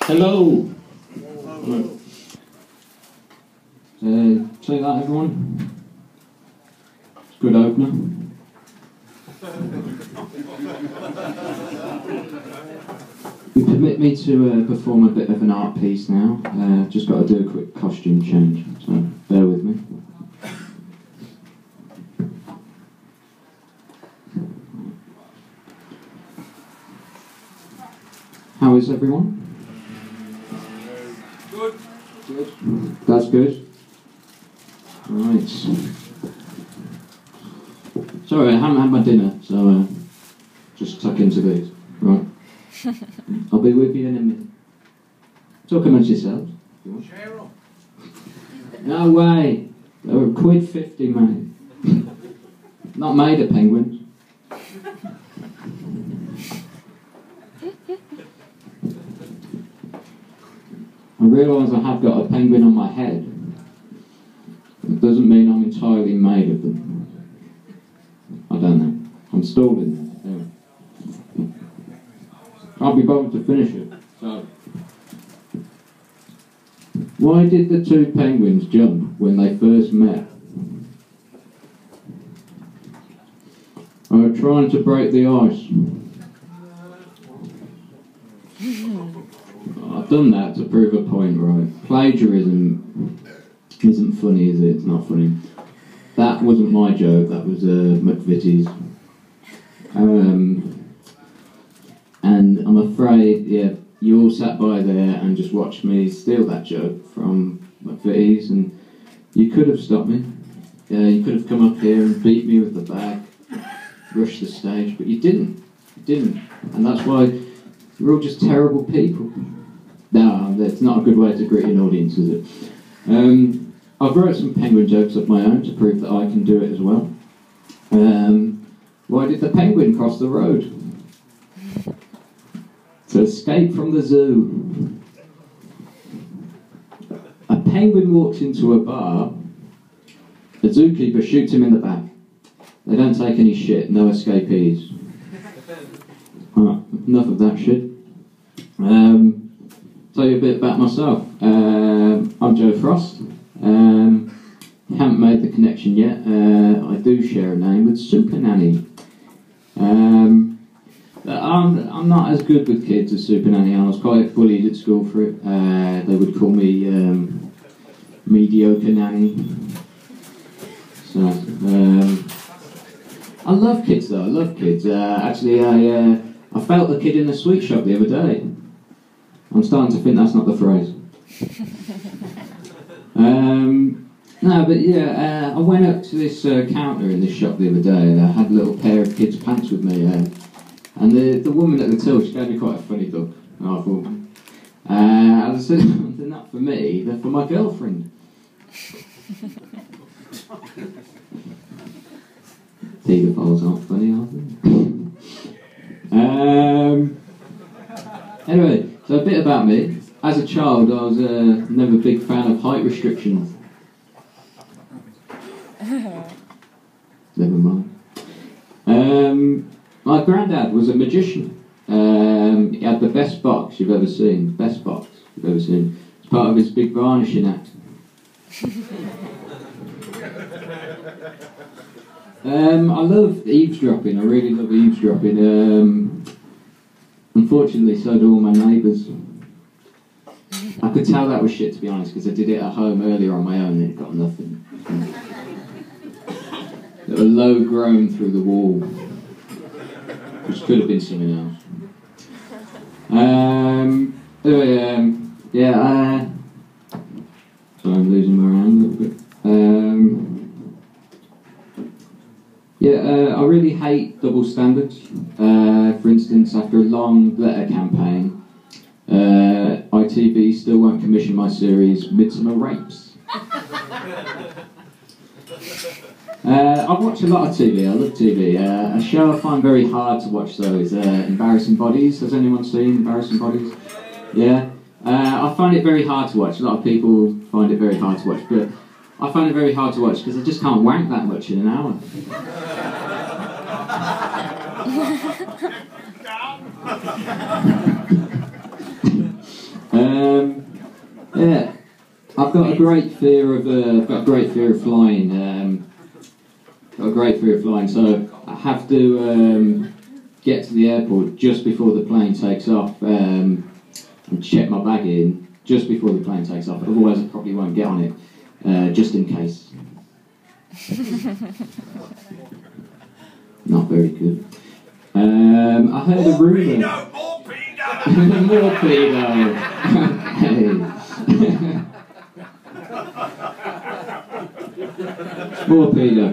Hello. Hello. Say that, everyone. It's a good opener. You permit me to perform a bit of an art piece now. Just got to do a quick costume change, so bear with me. How is everyone? Good. Good. That's good. Right. Sorry, I haven't had my dinner, so just tuck into these. Right. I'll be with you in a minute. Talk amongst yourselves. Share up. No way. They were £1.50, mate. Not made of penguins. I realise I have got a penguin on my head. It doesn't mean I'm entirely made of them. I don't know. I'm stalling them. Anyway. Can't be bothered to finish it. So, why did the two penguins jump when they first met? They were trying to break the ice. I've done that to prove a point, right? Plagiarism isn't funny, is it? It's not funny. That wasn't my joke, that was McVitie's. And I'm afraid, yeah, you all sat by there and just watched me steal that joke from McVitie's, and you could have stopped me. You could have come up here and beat me with the bag, rushed the stage, but you didn't. You didn't. And that's why you're all just terrible people. No, that's not a good way to greet an audience, is it? I've wrote some penguin jokes of my own to prove that I can do it as well. Why did the penguin cross the road? To escape from the zoo. A penguin walks into a bar, the zookeeper shoots him in the back. They don't take any shit, no escapees. Alright, enough of that shit. Tell you a bit about myself. I'm Joe Frost. Haven't made the connection yet. I do share a name with Super Nanny. I'm not as good with kids as Super Nanny. I was quite bullied at school for it. They would call me mediocre nanny. So I love kids though. I love kids. Actually, I felt the kid in the sweet shop the other day. I'm starting to think that's not the phrase. No, but yeah, I went up to this counter in this shop the other day, and I had a little pair of kids' pants with me, and the woman at the till, she gave me quite a funny look. And I thought, I said, they're not for me, they're for my girlfriend. Paedophiles aren't funny, are they? Anyway, so a bit about me. As a child, I was never a big fan of height restrictions. Never mind. My granddad was a magician. He had the best box you've ever seen. Best box you've ever seen. It's part of his big varnishing act. I love eavesdropping. I really love eavesdropping. Unfortunately, so do all my neighbours. I could tell that was shit, to be honest, because I did it at home earlier on my own and it got nothing. They were low grown through the wall, which could have been something else. Anyway, yeah, so I'm losing my round a little bit. I really hate double standards. For instance, after a long letter campaign, ITV still won't commission my series Midsummer Rapes. I watch a lot of TV, I love TV. A show I find very hard to watch though is Embarrassing Bodies. Has anyone seen Embarrassing Bodies? Yeah? I find it very hard to watch. A lot of people find it very hard to watch, but I find it very hard to watch because I just can't wank that much in an hour. Yeah, I've got a great fear of flying. Got a great fear of flying, so I have to get to the airport just before the plane takes off and check my bag in just before the plane takes off. Otherwise, I probably won't get on it, just in case. Not very good. I heard a rumour. More pedo. More pedo.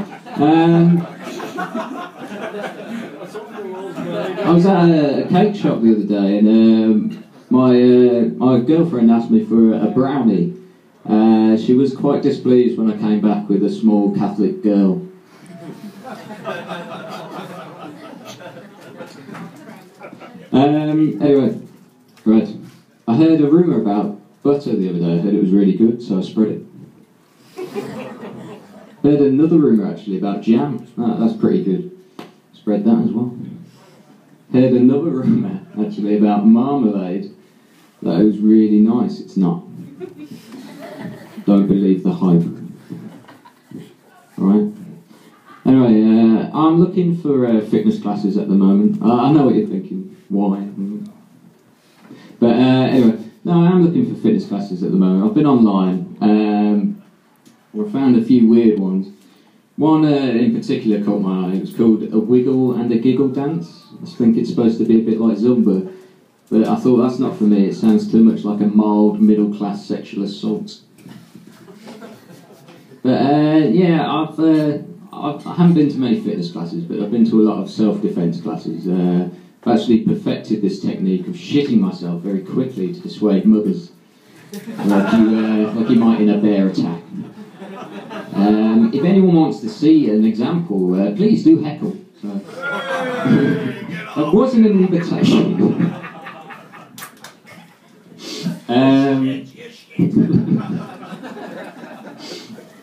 I was at a cake shop the other day, and my girlfriend asked me for a brownie. She was quite displeased when I came back with a small Catholic girl. Anyway, right. I heard a rumour about butter the other day. I heard it was really good, so I spread it. Heard another rumour actually about jam. Oh, that's pretty good. Spread that as well. Heard another rumour actually about marmalade. That it was really nice. It's not. Don't believe the hype. Alright. Anyway, I'm looking for fitness classes at the moment. I know what you're thinking. Why? But anyway, no, I am looking for fitness classes at the moment. I've been online. I found a few weird ones. One in particular caught my eye. It was called a wiggle and a giggle dance. I think it's supposed to be a bit like Zumba, but I thought that's not for me. It sounds too much like a mild middle-class sexual assault. But yeah, I haven't been to many fitness classes, but I've been to a lot of self-defense classes. I've actually perfected this technique of shitting myself very quickly to dissuade mothers, like you might in a bear attack. If anyone wants to see an example, please do heckle. So, that wasn't an invitation.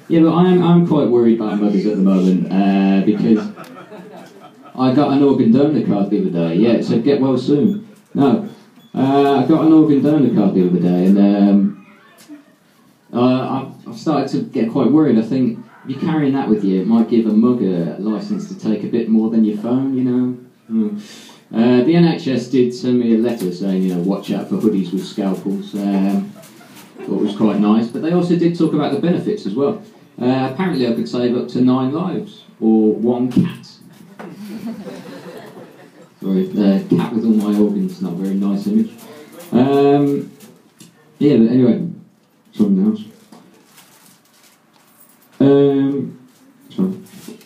Yeah, but I'm quite worried about mothers at the moment because I got an organ donor card the other day. Yeah, it said get well soon. No, I got an organ donor card the other day, and I've started to get quite worried. I think if you're carrying that with you, it might give a mugger a licence to take a bit more than your phone, you know. The NHS did send me a letter saying, you know, watch out for hoodies with scalpels. Thought it was quite nice, but they also did talk about the benefits as well. Apparently I could save up to 9 lives, or 1 cat. Sorry, cat with all my organs, not a very nice image. Yeah, but anyway, something else. Sorry.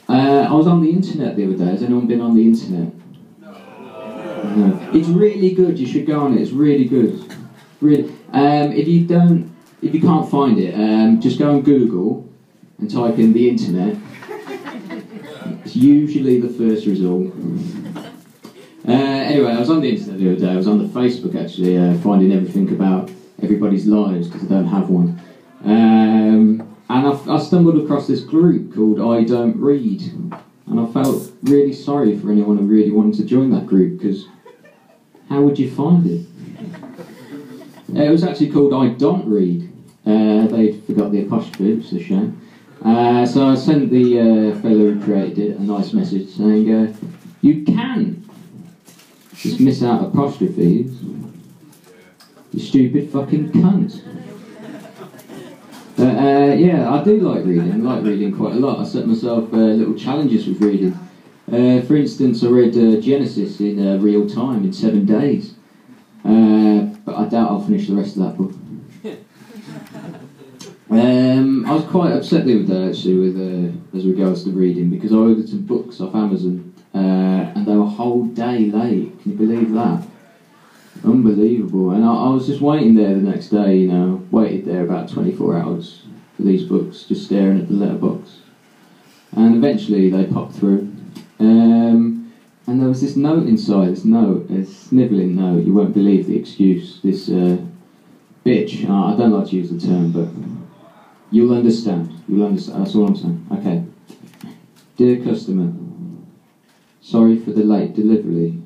I was on the internet the other day. Has anyone been on the internet? No. It's really good. You should go on it. It's really good. Really. If you can't find it, just go on Google and type in the internet. It's usually the first result. Anyway, I was on the internet the other day. I was on the Facebook actually, finding everything about everybody's lives because I don't have one. And I stumbled across this group called I Don't Read, and I felt really sorry for anyone who really wanted to join that group because how would you find it? It was actually called I Don't Read. They forgot the apostrophe, which is a shame. So I sent the fellow who created it a nice message saying, you can just miss out apostrophes, you stupid fucking cunt. Yeah, I do like reading. I like reading quite a lot. I set myself little challenges with reading. For instance, I read Genesis in real time in 7 days. But I doubt I'll finish the rest of that book. I was quite upset the other day actually with as regards to reading because I ordered some books off Amazon and they were a whole day late. Can you believe that? Unbelievable. And I was just waiting there the next day, you know, waited there about 24 hours for these books, just staring at the letterbox. And eventually they popped through. And there was this note inside, this note, a snivelling note. You won't believe the excuse. This bitch, I don't like to use the term, but you'll understand. You'll understand. That's all I'm saying. Okay. Dear customer, sorry for the late delivery,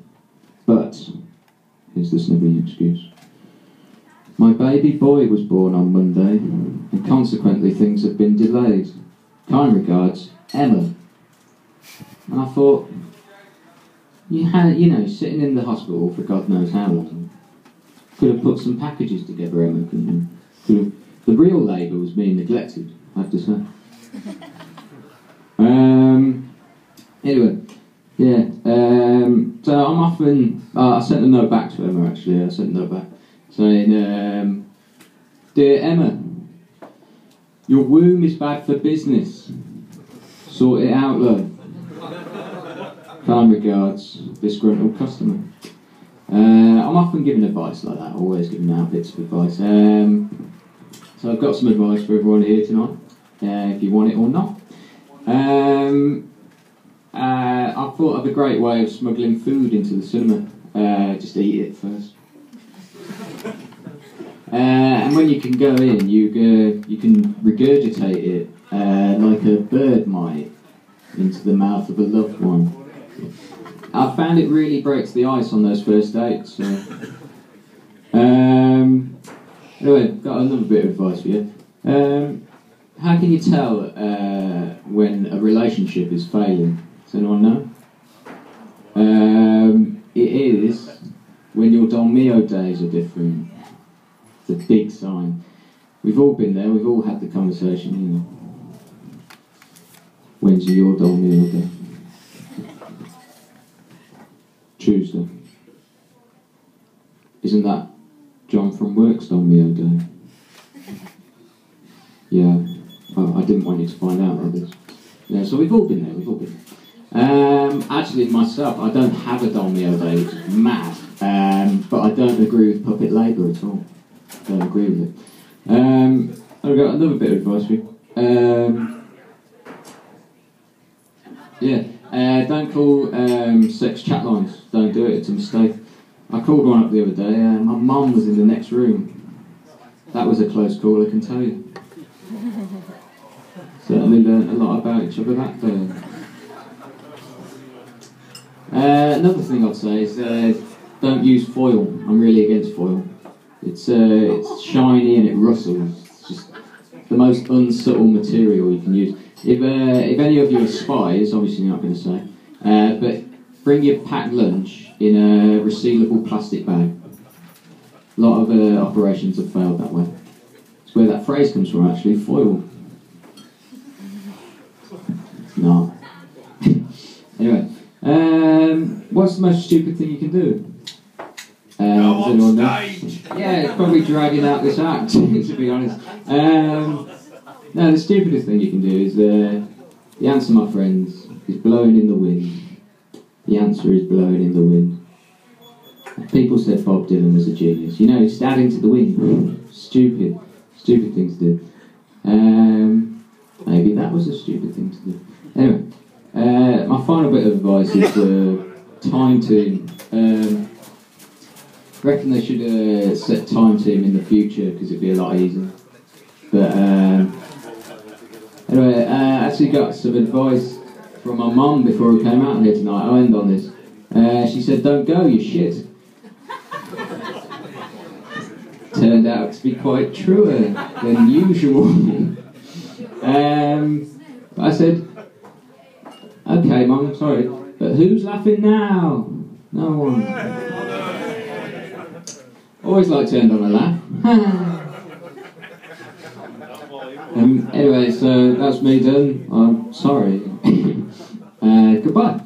but here's the snivelling excuse. My baby boy was born on Monday, and consequently things have been delayed. Kind regards, Emma. And I thought, sitting in the hospital for God knows how long, could have put some packages together, Emma, couldn't you? The real labour was being neglected, I have to say. Anyway, yeah. So I'm often... I sent a note back to Emma, actually. I sent a note back saying, Dear Emma, your womb is bad for business. Sort it out, love. Kind regards, disgruntled customer. I'm often giving advice like that, always giving out bits of advice. So I've got some advice for everyone here tonight, if you want it or not. I thought of a great way of smuggling food into the cinema. Just eat it first. And when you can go in, you can regurgitate it like a bird might into the mouth of a loved one. I found it really breaks the ice on those first dates. So. Anyway, got another bit of advice for you. How can you tell when a relationship is failing? Does anyone know? It is when your Dolmio days are different. It's a big sign. We've all been there, we've all had the conversation, you know. When's your Dolmio day? Tuesday. Isn't that John from Work's Dolmio day? Yeah. Oh, I didn't want you to find out like this. Yeah, so we've all been there, we've all been there. Actually, myself, I don't have a Dolmio day, which is mad. But I don't agree with puppet labour at all. Don't agree with it. I've got another bit of advice for you. Don't call sex chat lines. Don't do it, it's a mistake. I called one up the other day, my mum was in the next room. That was a close call, I can tell you. Certainly learned a lot about each other that day. Another thing I'd say is don't use foil. I'm really against foil. It's shiny and it rustles. It's just the most unsubtle material you can use. If any of you are spies, obviously you're not going to say, but bring your packed lunch in a resealable plastic bag. A lot of operations have failed that way. It's where that phrase comes from, actually, foil. No. Anyway, what's the most stupid thing you can do? Go on stage! Yeah, it's probably dragging out this act, to be honest. No, the stupidest thing you can do is, the answer, my friends, is blowing in the wind. The answer is blowing in the wind. People said Bob Dylan was a genius. You know, he's adding to the wind. Stupid thing to do. Maybe that was a stupid thing to do. Anyway, my final bit of advice is time tune. Reckon they should set time tune in the future because it'd be a lot easier. But anyway, I actually got some advice from my mum before we came out here tonight. I'll end on this. She said, "Don't go, you shit." Turned out to be quite truer than usual. I said, "Okay, Mum, sorry, but who's laughing now?" No one. Always like to end on a laugh. Anyway, so that's me done. I'm sorry. Goodbye.